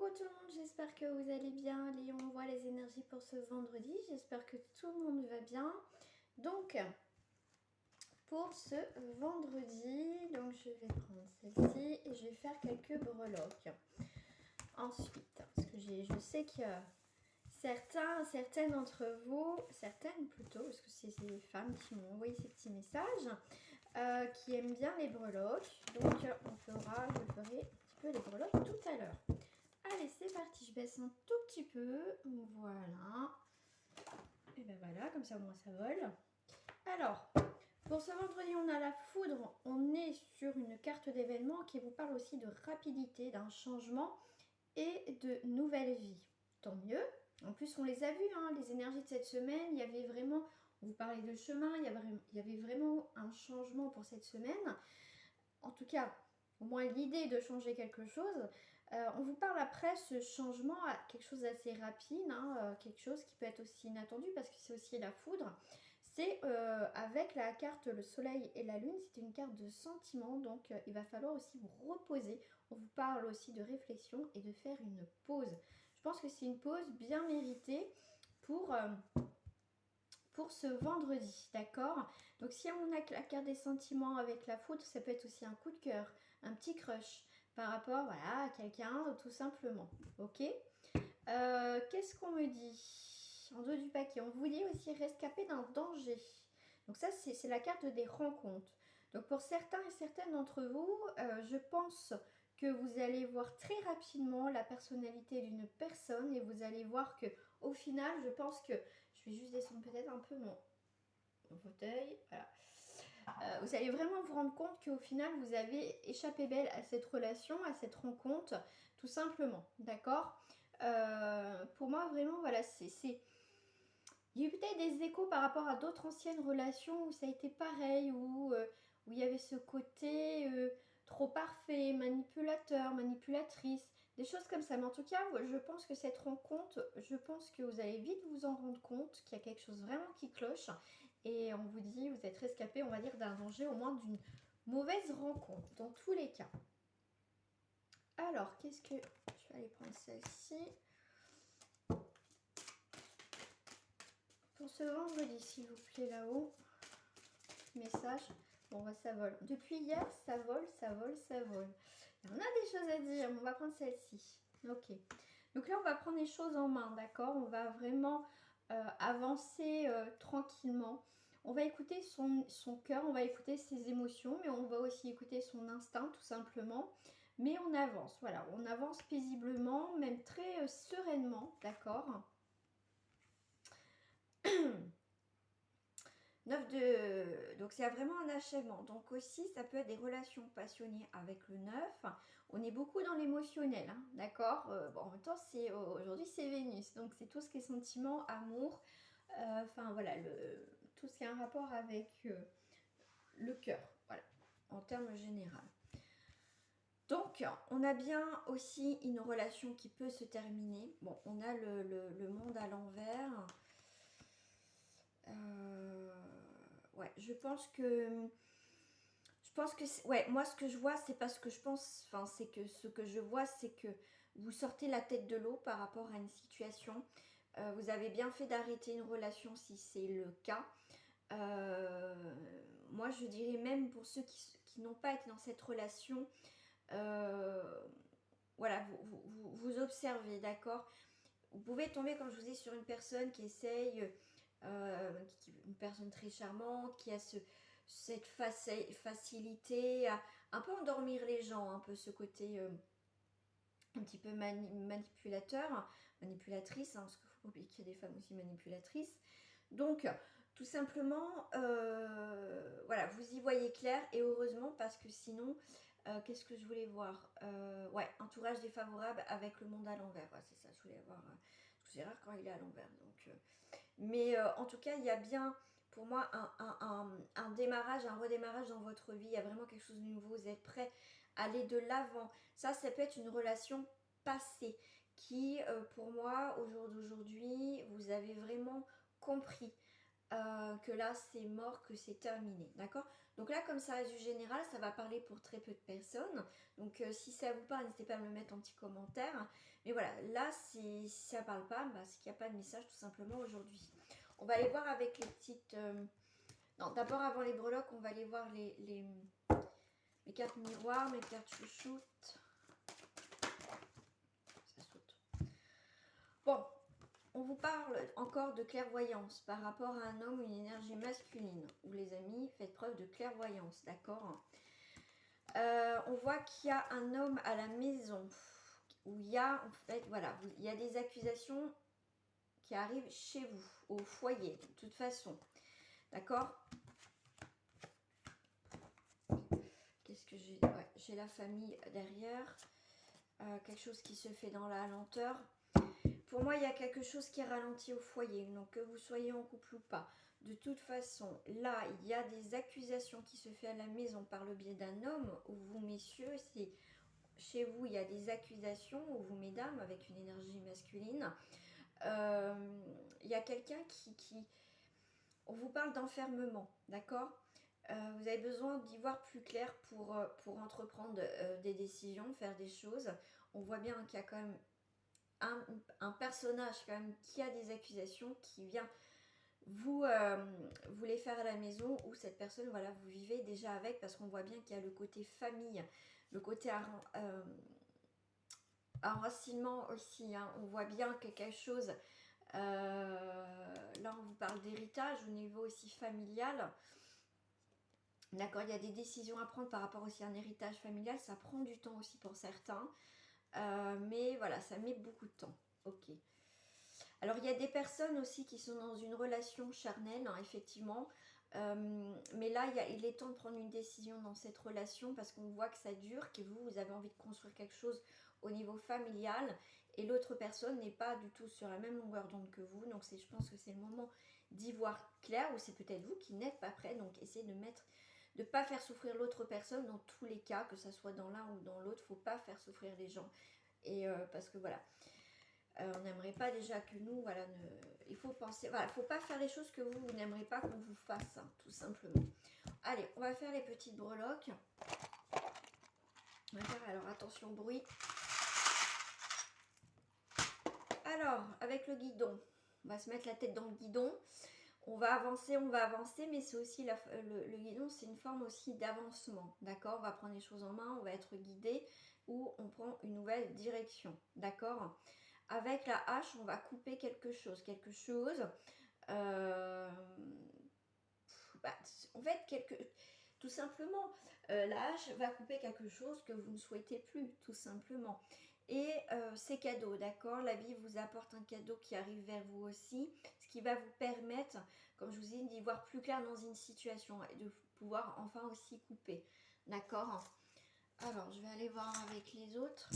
Coucou tout le monde, j'espère que vous allez bien. Allez, on voit les énergies pour ce vendredi. J'espère que tout le monde va bien. Donc, pour ce vendredi, donc je vais prendre celle-ci et je vais faire quelques breloques. Ensuite, parce que je sais que certaines d'entre vous, certaines plutôt, parce que c'est des femmes qui m'ont envoyé ces petits messages, qui aiment bien les breloques. Donc, je ferai un petit peu les breloques tout à l'heure. Allez, c'est parti, je baisse un tout petit peu, voilà, et ben voilà, comme ça au moins ça vole. Alors, pour ce vendredi, on a la foudre, on est sur une carte d'événement qui vous parle aussi de rapidité, d'un changement et de nouvelle vie. Tant mieux, en plus on les a vus, hein, les énergies de cette semaine, il y avait vraiment, on vous parlait de chemin, il y avait vraiment un changement pour cette semaine. En tout cas, au moins l'idée de changer quelque chose. On vous parle après ce changement à quelque chose d'assez rapide, hein, quelque chose qui peut être aussi inattendu parce que c'est aussi la foudre. C'est avec la carte le soleil et la lune, c'est une carte de sentiment, donc il va falloir aussi vous reposer. On vous parle aussi de réflexion et de faire une pause. Je pense que c'est une pause bien méritée pour ce vendredi, d'accord? Donc si on a la carte des sentiments avec la foudre, ça peut être aussi un coup de cœur, un petit crush par rapport voilà, à quelqu'un tout simplement, ok? Qu'est-ce qu'on me dit en dos du paquet? On vous dit aussi rescapé d'un danger. Donc ça, c'est la carte des rencontres. Donc pour certains et certaines d'entre vous, je pense que vous allez voir très rapidement la personnalité d'une personne et vous allez voir que au final, je pense que je vais juste descendre peut-être un peu mon fauteuil. Voilà. Vous allez vraiment vous rendre compte qu'au final, vous avez échappé belle à cette relation, à cette rencontre, tout simplement. D'accord? Pour moi, vraiment, voilà, c'est... Il y a eu peut-être des échos par rapport à d'autres anciennes relations où ça a été pareil, où il y avait ce côté trop parfait, manipulateur, manipulatrice, des choses comme ça. Mais en tout cas, je pense que cette rencontre, je pense que vous allez vite vous en rendre compte qu'il y a quelque chose vraiment qui cloche. Et on vous dit, vous êtes rescapé, on va dire, d'un danger, au moins d'une mauvaise rencontre, dans tous les cas. Alors, qu'est-ce que... Je vais aller prendre celle-ci. Pour ce vendredi, s'il vous plaît, là-haut. Message. Bon, bah, ça vole. Depuis hier, ça vole, ça vole, ça vole. Il y en a des choses à dire. On va prendre celle-ci. Ok. Donc là, on va prendre les choses en main, d'accord? On va vraiment avancer tranquillement. On va écouter son cœur, on va écouter ses émotions, mais on va aussi écouter son instinct, tout simplement. Mais on avance, voilà. On avance paisiblement, même très sereinement, d'accord? 9 de... Donc c'est vraiment un achèvement. Donc aussi, ça peut être des relations passionnées avec le 9. On est beaucoup dans l'émotionnel, hein, d'accord? Bon, en même temps, aujourd'hui, c'est Vénus. Donc c'est tout ce qui est sentiment, amour. Enfin, voilà, tout ce qui a un rapport avec le cœur. Voilà, en termes généraux. Donc, on a bien aussi une relation qui peut se terminer. Bon, on a le monde à l'envers. Ouais, je pense que ouais, moi ce que je vois, c'est parce que je pense, enfin c'est que ce que je vois, c'est que vous sortez la tête de l'eau par rapport à une situation. Vous avez bien fait d'arrêter une relation si c'est le cas. Moi je dirais même pour ceux qui n'ont pas été dans cette relation, voilà, vous observez, d'accord? Vous pouvez tomber, comme je vous dis, sur une personne qui essaye, une personne très charmante, qui a cette facilité à un peu endormir les gens, un peu ce côté un petit peu manipulateur, manipulatrice, hein, parce qu'il faut pas oublier qu'il y a des femmes aussi manipulatrices. Donc, tout simplement, voilà, vous y voyez clair, et heureusement, parce que sinon, qu'est-ce que je voulais voir? Ouais, entourage défavorable avec le monde à l'envers. Ouais, c'est ça, je voulais voir. C'est rare quand il est à l'envers. Donc, mais en tout cas, il y a bien, pour moi, un démarrage, un redémarrage dans votre vie. Il y a vraiment quelque chose de nouveau. Vous êtes prêt à aller de l'avant. Ça peut être une relation passée qui, pour moi, au jour d'aujourd'hui, vous avez vraiment compris que là c'est mort, que c'est terminé, d'accord? Donc là, comme ça reste du général, ça va parler pour très peu de personnes. Donc si ça vous parle, n'hésitez pas à me le mettre en petit commentaire. Mais voilà, là, si ça parle pas, bah, c'est qu'il n'y a pas de message tout simplement aujourd'hui. On va aller voir avec les petites... Non, d'abord avant les breloques, on va aller voir mes cartes miroirs, mes cartes chouchoutes. Ça saute. Bon, on vous parle encore de clairvoyance par rapport à un homme ou une énergie masculine. Où les amis, faites preuve de clairvoyance, d'accord? On voit qu'il y a un homme à la maison où il y a, en fait, voilà, il y a des accusations qui arrivent chez vous, au foyer, de toute façon, d'accord? Qu'est-ce que j'ai? Ouais, j'ai la famille derrière, quelque chose qui se fait dans la lenteur. Pour moi, il y a quelque chose qui ralentit au foyer, donc que vous soyez en couple ou pas. De toute façon, là, il y a des accusations qui se font à la maison par le biais d'un homme, ou vous, messieurs, c'est chez vous, il y a des accusations, ou vous, mesdames, avec une énergie masculine. Il y a quelqu'un qui... On vous parle d'enfermement, d'accord? Vous avez besoin d'y voir plus clair pour entreprendre des décisions, faire des choses. On voit bien qu'il y a quand même un personnage quand même qui a des accusations, qui vient vous les faire à la maison, où cette personne, voilà, vous vivez déjà avec, parce qu'on voit bien qu'il y a le côté famille, le côté enracinement aussi, hein. On voit bien que quelque chose, là on vous parle d'héritage au niveau aussi familial. D'accord, il y a des décisions à prendre par rapport aussi à un héritage familial, ça prend du temps aussi pour certains, mais voilà, ça met beaucoup de temps. Ok. Alors il y a des personnes aussi qui sont dans une relation charnelle, hein, effectivement, mais là il est temps de prendre une décision dans cette relation parce qu'on voit que ça dure, que vous avez envie de construire quelque chose au niveau familial et l'autre personne n'est pas du tout sur la même longueur d'onde que vous, donc je pense que c'est le moment d'y voir clair, ou c'est peut-être vous qui n'êtes pas prêt, donc essayez de ne pas faire souffrir l'autre personne dans tous les cas, que ce soit dans l'un ou dans l'autre. Il ne faut pas faire souffrir les gens, et parce que voilà, on n'aimerait pas déjà que nous, voilà, il faut penser, voilà, faut pas faire les choses que vous n'aimerez pas qu'on vous fasse, hein, tout simplement. Allez, on va faire les petites breloques. On va faire, alors attention au bruit. Alors, avec le guidon, on va se mettre la tête dans le guidon. On va avancer, mais c'est aussi le guidon, c'est une forme aussi d'avancement, d'accord? On va prendre les choses en main, on va être guidé, ou on prend une nouvelle direction, d'accord? Avec la hache, on va couper quelque chose. En fait, tout simplement, la hache va couper quelque chose que vous ne souhaitez plus, tout simplement. Et c'est cadeau, d'accord? La vie vous apporte un cadeau qui arrive vers vous aussi, ce qui va vous permettre, comme je vous ai dit, d'y voir plus clair dans une situation et de pouvoir enfin aussi couper, d'accord? Alors, je vais aller voir avec les autres.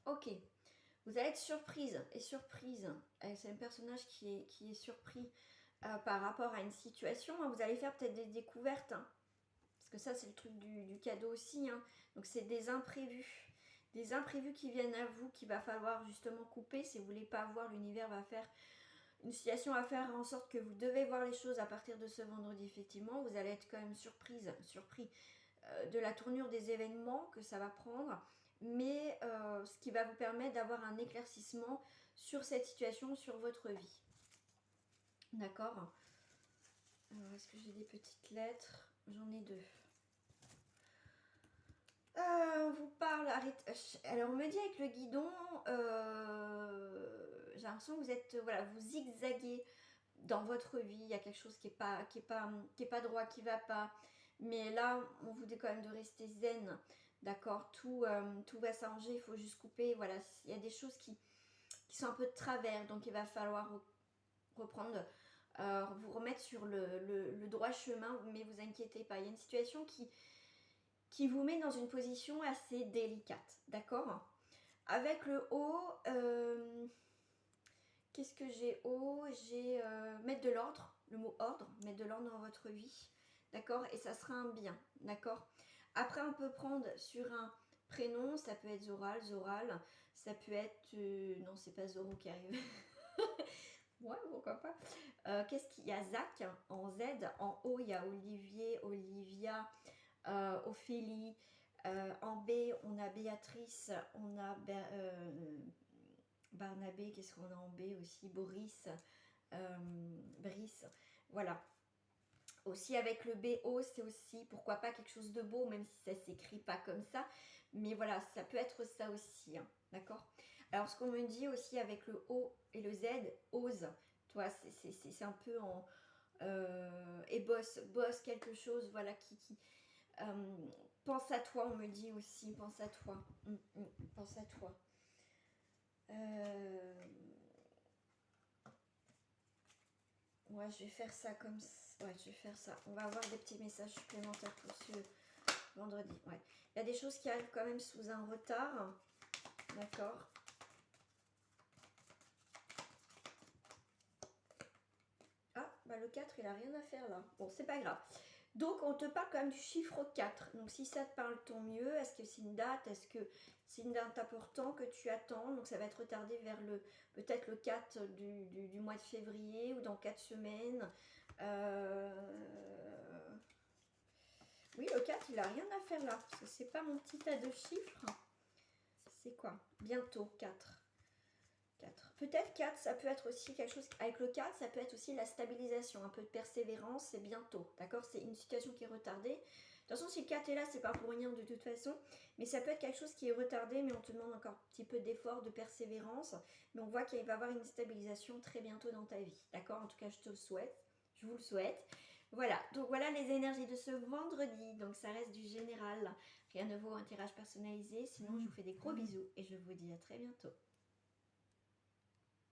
Ok, vous allez être surprise et surprise. C'est un personnage qui est surpris par rapport à une situation. Vous allez faire peut-être des découvertes, hein, parce que ça c'est le truc du cadeau aussi, hein. Donc c'est des imprévus qui viennent à vous, qu'il va falloir justement couper. Si vous ne voulez pas voir, l'univers va faire une situation à faire en sorte que vous devez voir les choses à partir de ce vendredi. Effectivement, vous allez être quand même surpris de la tournure des événements que ça va prendre, mais ce qui va vous permettre d'avoir un éclaircissement sur cette situation, sur votre vie. D'accord? Alors, est-ce que j'ai des petites lettres? J'en ai deux. On vous parle, alors on me dit avec le guidon, j'ai l'impression que vous êtes, voilà, vous zigzaguez dans votre vie, il y a quelque chose qui est pas droit, qui va pas, mais là on vous dit quand même de rester zen, d'accord, tout va s'arranger, il faut juste couper, voilà, il y a des choses qui sont un peu de travers, donc il va falloir reprendre, vous remettre sur le droit chemin, mais vous inquiétez pas, il y a une situation qui vous met dans une position assez délicate, d'accord? Avec le haut, qu'est-ce que j'ai haut? J'ai mettre de l'ordre, le mot ordre, mettre de l'ordre dans votre vie, d'accord? Et ça sera un bien, d'accord? Après, on peut prendre sur un prénom, ça peut être Zoral, Zoral, ça peut être... non, c'est pas Zoro qui arrive. Ouais, pourquoi pas. Qu'est-ce qu'il y a? Zach en Z, en O, il y a Olivier, Olivia, Ophélie. En B, on a Béatrice, on a Barnabé, qu'est-ce qu'on a en B aussi? Boris, Brice, voilà. Aussi avec le BO, c'est aussi, pourquoi pas, quelque chose de beau, même si ça s'écrit pas comme ça. Mais voilà, ça peut être ça aussi, hein, d'accord? Alors, ce qu'on me dit aussi avec le O et le Z, ose. Toi, c'est un peu en... et bosse quelque chose, voilà, qui pense à toi, on me dit aussi, pense à toi. Pense à toi. Ouais, je vais faire ça comme ça. Ouais, je vais faire ça. On va avoir des petits messages supplémentaires pour ce vendredi. Ouais. Il y a des choses qui arrivent quand même sous un retard. D'accord. Ah, bah le 4, il a rien à faire là. Bon, c'est pas grave. Donc, on te parle quand même du chiffre 4. Donc, si ça te parle, tant mieux. Est-ce que c'est une date? Est-ce que c'est une date importante que tu attends? Donc, ça va être retardé vers peut-être le 4 du mois de février ou dans 4 semaines. Oui, le 4, il a rien à faire là. Parce que c'est pas mon petit tas de chiffres. C'est quoi? Bientôt, 4. 4. Peut-être 4, ça peut être aussi quelque chose... Avec le 4, ça peut être aussi la stabilisation, un peu de persévérance, c'est bientôt, d'accord? C'est une situation qui est retardée. De toute façon, si le 4 est là, c'est pas pour rien de toute façon. Mais ça peut être quelque chose qui est retardé, mais on te demande encore un petit peu d'effort, de persévérance. Mais on voit qu'il va y avoir une stabilisation très bientôt dans ta vie, d'accord? En tout cas, je te le souhaite. Je vous le souhaite. Voilà, donc voilà les énergies de ce vendredi. Donc ça reste du général. Rien ne vaut un tirage personnalisé. Sinon, je vous fais des gros bisous et je vous dis à très bientôt.